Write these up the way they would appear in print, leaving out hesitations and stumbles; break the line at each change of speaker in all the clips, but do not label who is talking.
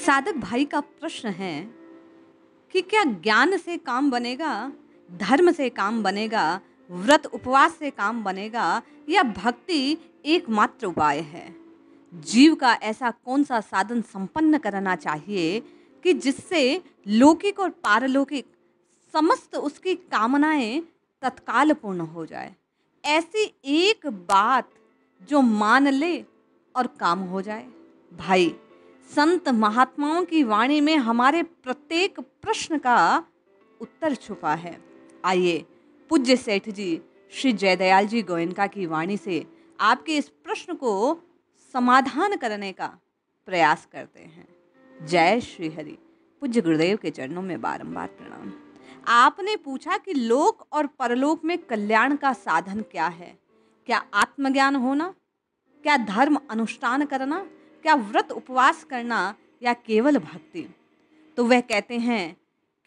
साधक भाई का प्रश्न है कि क्या ज्ञान से काम बनेगा, धर्म से काम बनेगा, व्रत उपवास से काम बनेगा या भक्ति एकमात्र उपाय है। जीव का ऐसा कौन सा साधन संपन्न करना चाहिए कि जिससे लौकिक और पारलौकिक समस्त उसकी कामनाएं तत्काल पूर्ण हो जाए। ऐसी एक बात जो मान ले और काम हो जाए। भाई, संत महात्माओं की वाणी में हमारे प्रत्येक प्रश्न का उत्तर छुपा है। आइए पूज्य सेठ जी श्री जयदयाल जी गोयनका की वाणी से आपके इस प्रश्न को समाधान करने का प्रयास करते हैं। जय श्री हरि। पूज्य गुरुदेव के चरणों में बारंबार प्रणाम। आपने पूछा कि लोक और परलोक में कल्याण का साधन क्या है। क्या आत्मज्ञान होना, क्या धर्म अनुष्ठान करना, क्या व्रत उपवास करना या केवल भक्ति। तो वह कहते हैं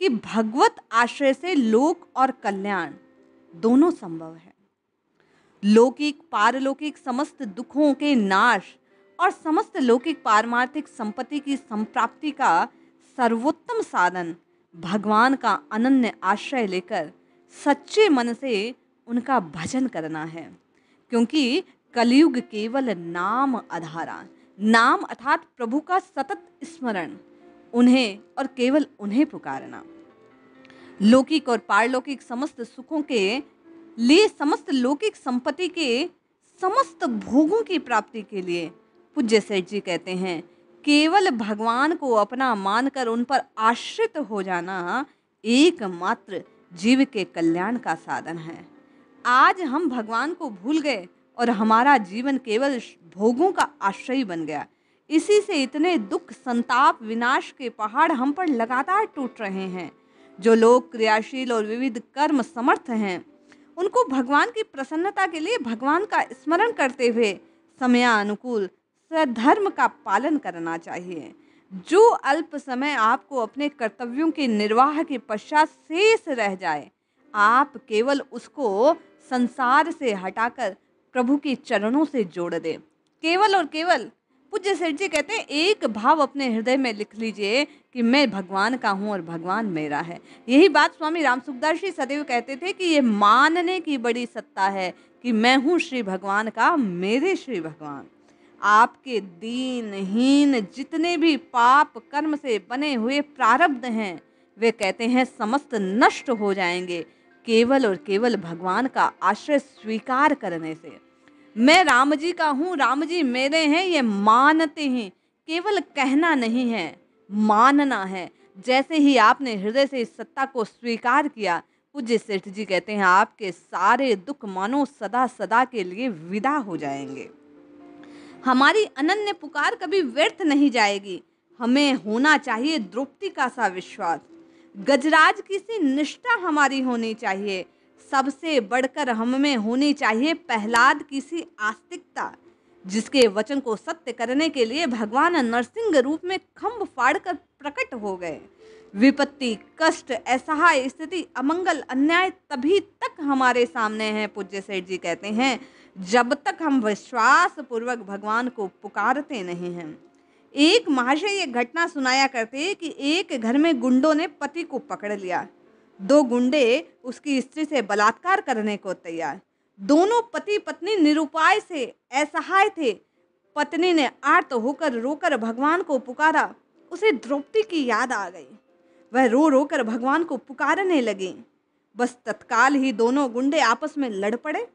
कि भगवत आश्रय से लोक और कल्याण दोनों संभव है। लौकिक पारलौकिक समस्त दुखों के नाश और समस्त लौकिक पारमार्थिक संपत्ति की संप्राप्ति का सर्वोत्तम साधन भगवान का अनन्य आश्रय लेकर सच्चे मन से उनका भजन करना है। क्योंकि कलयुग केवल नाम आधारा, नाम अर्थात प्रभु का सतत स्मरण, उन्हें और केवल उन्हें पुकारना। लौकिक और पारलौकिक समस्त सुखों के लिए, समस्त लौकिक संपत्ति के समस्त भोगों की प्राप्ति के लिए पूज्य सेठ जी कहते हैं केवल भगवान को अपना मानकर उन पर आश्रित हो जाना एकमात्र जीव के कल्याण का साधन है। आज हम भगवान को भूल गए और हमारा जीवन केवल भोगों का आश्रय बन गया। इसी से इतने दुख, संताप, विनाश के पहाड़ हम पर लगातार टूट रहे हैं। जो लोग क्रियाशील और विविध कर्म समर्थ हैं, उनको भगवान की प्रसन्नता के लिए भगवान का स्मरण करते हुए समयानुकूल स्वधर्म का पालन करना चाहिए। जो अल्प समय आपको अपने कर्तव्यों के निर्वाह के पश्चात शेष रह जाए, आप केवल उसको संसार से हटाकर प्रभु के चरणों से जोड़ दें। केवल और केवल पूज्य सेठ जी कहते हैं एक भाव अपने हृदय में लिख लीजिए कि मैं भगवान का हूँ और भगवान मेरा है। यही बात स्वामी राम सुखदास जी सदैव कहते थे कि ये मानने की बड़ी सत्ता है कि मैं हूँ श्री भगवान का, मेरे श्री भगवान। आपके दीनहीन जितने भी पाप कर्म से बने हुए प्रारब्ध हैं, वे कहते हैं समस्त नष्ट हो जाएंगे केवल और केवल भगवान का आश्रय स्वीकार करने से। मैं राम जी का हूँ, राम जी मेरे हैं, ये मानते हैं। केवल कहना नहीं है, मानना है। जैसे ही आपने हृदय से इस सत्ता को स्वीकार किया, पूज्य सेठ जी कहते हैं आपके सारे दुख मानो सदा सदा के लिए विदा हो जाएंगे। हमारी अनन्य पुकार कभी व्यर्थ नहीं जाएगी। हमें होना चाहिए द्रौपदी का सा विश्वास, गजराज की सी निष्ठा हमारी होनी चाहिए। सबसे बढ़कर हम में होनी चाहिए प्रहलाद की सी आस्तिकता, जिसके वचन को सत्य करने के लिए भगवान नरसिंह रूप में खंभ फाड़कर प्रकट हो गए। विपत्ति, कष्ट, असहाय स्थिति, अमंगल, अन्याय तभी तक हमारे सामने है, पूज्य सेठ जी कहते हैं, जब तक हम विश्वास पूर्वक भगवान को पुकारते नहीं हैं। एक महाशय ये घटना सुनाया करते कि एक घर में गुंडों ने पति को पकड़ लिया। दो गुंडे उसकी स्त्री से बलात्कार करने को तैयार। दोनों पति पत्नी निरुपाय से असहाय थे। पत्नी ने आर्त होकर रोकर भगवान को पुकारा। उसे द्रौपदी की याद आ गई। वह रो रो कर भगवान को पुकारने लगी। बस तत्काल ही दोनों गुंडे आपस में लड़ पड़े।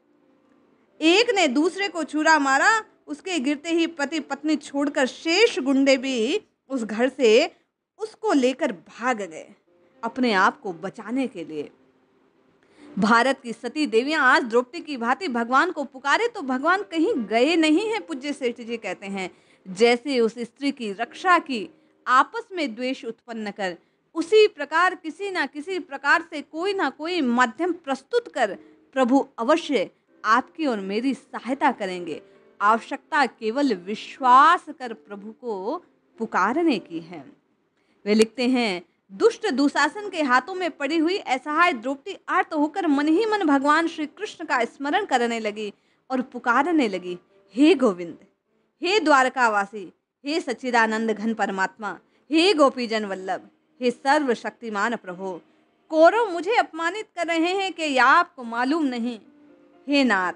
एक ने दूसरे को छुरा मारा। उसके गिरते ही पति पत्नी छोड़कर शेष गुंडे भी उस घर से उसको लेकर भाग गए, अपने आप को बचाने के लिए। भारत की सती देवियां आज द्रौपदी की भांति भगवान को पुकारे तो भगवान कहीं गए नहीं हैं। पूज्य सेठ जी कहते हैं जैसे उस स्त्री की रक्षा की आपस में द्वेष उत्पन्न कर, उसी प्रकार किसी ना किसी प्रकार से कोई ना कोई माध्यम प्रस्तुत कर प्रभु अवश्य आपकी और मेरी सहायता करेंगे। आवश्यकता केवल विश्वास कर प्रभु को पुकारने की है। वे लिखते हैं दुष्ट दुशासन के हाथों में पड़ी हुई असहाय द्रौपदी आर्त होकर मन ही मन भगवान श्री कृष्ण का स्मरण करने लगी और पुकारने लगी, हे गोविंद, हे द्वारकावासी, हे सच्चिदानंद घन परमात्मा, हे गोपीजन वल्लभ, हे सर्वशक्तिमान प्रभु, कौरव मुझे अपमानित कर रहे हैं कि या आपको मालूम नहीं। हे नाथ,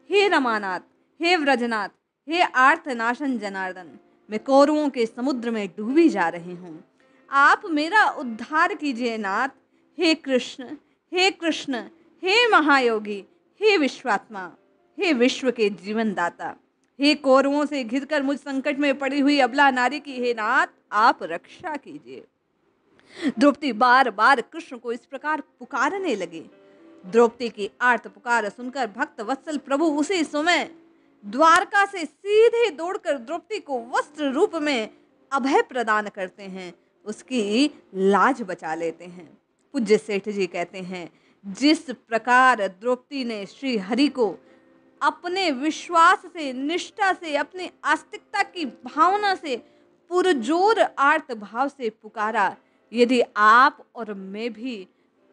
हे रमानाथ, हे व्रजनाथ, हे आर्तनाशन जनार्दन, मैं कौरवों के समुद्र में डूबी जा रही हूँ। आप मेरा उद्धार कीजिए नाथ। हे कृष्ण, हे कृष्ण, हे महायोगी, हे विश्वात्मा, हे विश्व के जीवन दाता, हे कौरवों से घिरकर मुझ संकट में पड़ी हुई अबला नारी की हे नाथ आप रक्षा कीजिए। द्रौपदी बार बार कृष्ण को इस प्रकार पुकारने लगी। द्रौपदी की आर्त पुकार सुनकर भक्त वत्सल प्रभु उसी समय द्वारका से सीधे दौड़कर द्रौपदी को वस्त्र रूप में अभय प्रदान करते हैं, उसकी लाज बचा लेते हैं। पूज्य सेठ जी कहते हैं, जिस प्रकार द्रौपदी ने श्री हरि को अपने विश्वास से, निष्ठा से, अपनी आस्तिकता की भावना से, पुरजोर आर्त भाव से पुकारा, यदि आप और मैं भी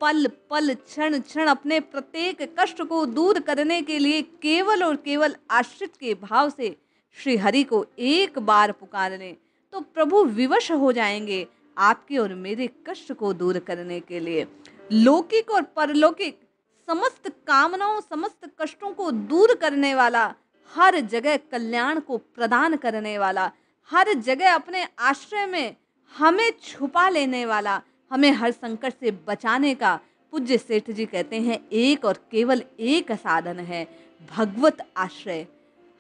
पल पल, क्षण क्षण अपने प्रत्येक कष्ट को दूर करने के लिए केवल और केवल आश्रित के भाव से श्री हरि को एक बार पुकार लें, तो प्रभु विवश हो जाएंगे आपके और मेरे कष्ट को दूर करने के लिए। लौकिक और परलौकिक समस्त कामनाओं, समस्त कष्टों को दूर करने वाला, हर जगह कल्याण को प्रदान करने वाला, हर जगह अपने आश्रय में हमें छुपा लेने वाला, हमें हर संकट से बचाने का पूज्य सेठ जी कहते हैं एक और केवल एक साधन है, भगवत आश्रय।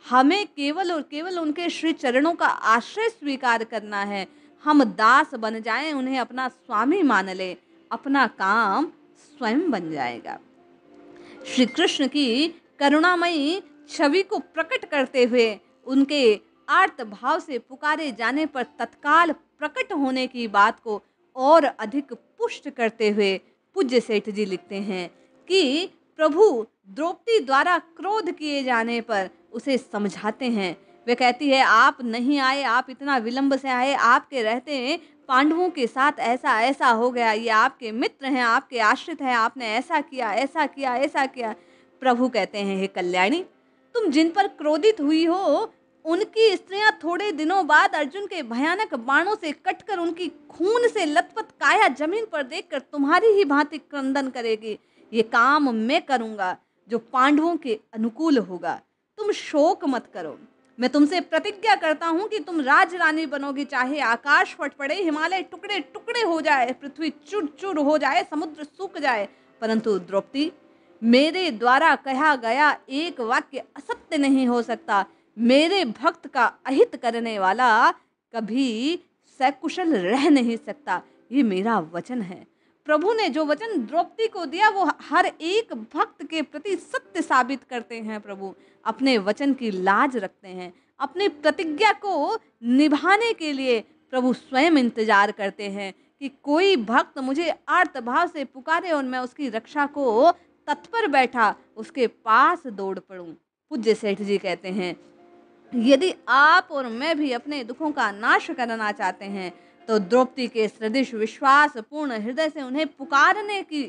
हमें केवल और केवल उनके श्री चरणों का आश्रय स्वीकार करना है। हम दास बन जाएं, उन्हें अपना स्वामी मान ले, अपना काम स्वयं बन जाएगा। श्री कृष्ण की करुणामयी छवि को प्रकट करते हुए उनके आर्त भाव से पुकारे जाने पर तत्काल प्रकट होने की बात को और अधिक पुष्ट करते हुए पूज्य सेठ जी लिखते हैं कि प्रभु द्रौपदी द्वारा क्रोध किए जाने पर उसे समझाते हैं। वे कहती है, आप नहीं आए, आप इतना विलंब से आए, आपके रहते पांडवों के साथ ऐसा ऐसा हो गया, ये आपके मित्र हैं, आपके आश्रित हैं, आपने ऐसा किया, ऐसा किया, ऐसा किया। प्रभु कहते हैं, हे कल्याणी, तुम जिन पर क्रोधित हुई हो उनकी स्त्रियां थोड़े दिनों बाद अर्जुन के भयानक बाणों से कटकर उनकी खून से लथपथ काया जमीन पर देखकर तुम्हारी ही भांति क्रंदन करेगी। ये काम मैं करूंगा जो पांडवों के अनुकूल होगा। तुम शोक मत करो, मैं तुमसे प्रतिज्ञा करता हूं कि तुम राजरानी बनोगी, चाहे आकाश फट पड़े, हिमालय टुकड़े टुकड़े हो जाए, पृथ्वी चूर चूर हो जाए, समुद्र सूख जाए, परंतु द्रौपदी, मेरे द्वारा कहा गया एक वाक्य असत्य नहीं हो सकता। मेरे भक्त का अहित करने वाला कभी सकुशल रह नहीं सकता, ये मेरा वचन है। प्रभु ने जो वचन द्रौपदी को दिया वो हर एक भक्त के प्रति सत्य साबित करते हैं। प्रभु अपने वचन की लाज रखते हैं, अपनी प्रतिज्ञा को निभाने के लिए प्रभु स्वयं इंतजार करते हैं कि कोई भक्त मुझे आर्त भाव से पुकारे और मैं उसकी रक्षा को तत्पर बैठा उसके पास दौड़ पड़ूं। पूज्य सेठ जी कहते हैं, यदि आप और मैं भी अपने दुखों का नाश करना चाहते हैं तो द्रौपदी के सदृश विश्वास पूर्ण हृदय से उन्हें पुकारने की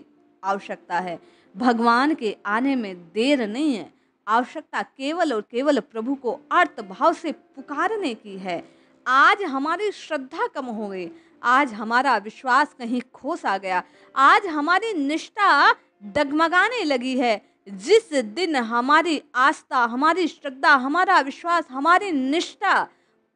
आवश्यकता है। भगवान के आने में देर नहीं है, आवश्यकता केवल और केवल प्रभु को आर्त भाव से पुकारने की है। आज हमारी श्रद्धा कम हो गई, आज हमारा विश्वास कहीं खो सा गया, आज हमारी निष्ठा डगमगाने लगी है। जिस दिन हमारी आस्था, हमारी श्रद्धा, हमारा विश्वास, हमारी निष्ठा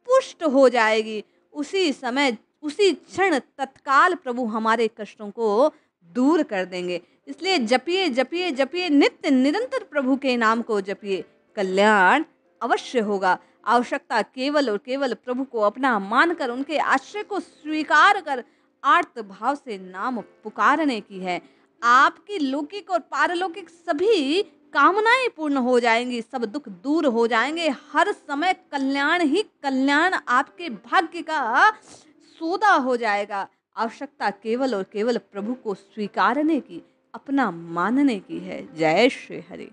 पुष्ट हो जाएगी, उसी समय, उसी क्षण तत्काल प्रभु हमारे कष्टों को दूर कर देंगे। इसलिए जपिए जपिए जपिए, नित्य निरंतर प्रभु के नाम को जपिए, कल्याण अवश्य होगा। आवश्यकता केवल और केवल प्रभु को अपना मानकर उनके आश्रय को स्वीकार कर आर्त भाव से नाम पुकारने की है। आपकी लौकिक और पारलौकिक सभी कामनाएं पूर्ण हो जाएंगी, सब दुख दूर हो जाएंगे, हर समय कल्याण ही कल्याण आपके भाग्य का सौदा हो जाएगा। आवश्यकता केवल और केवल प्रभु को स्वीकारने की, अपना मानने की है। जय श्री हरि।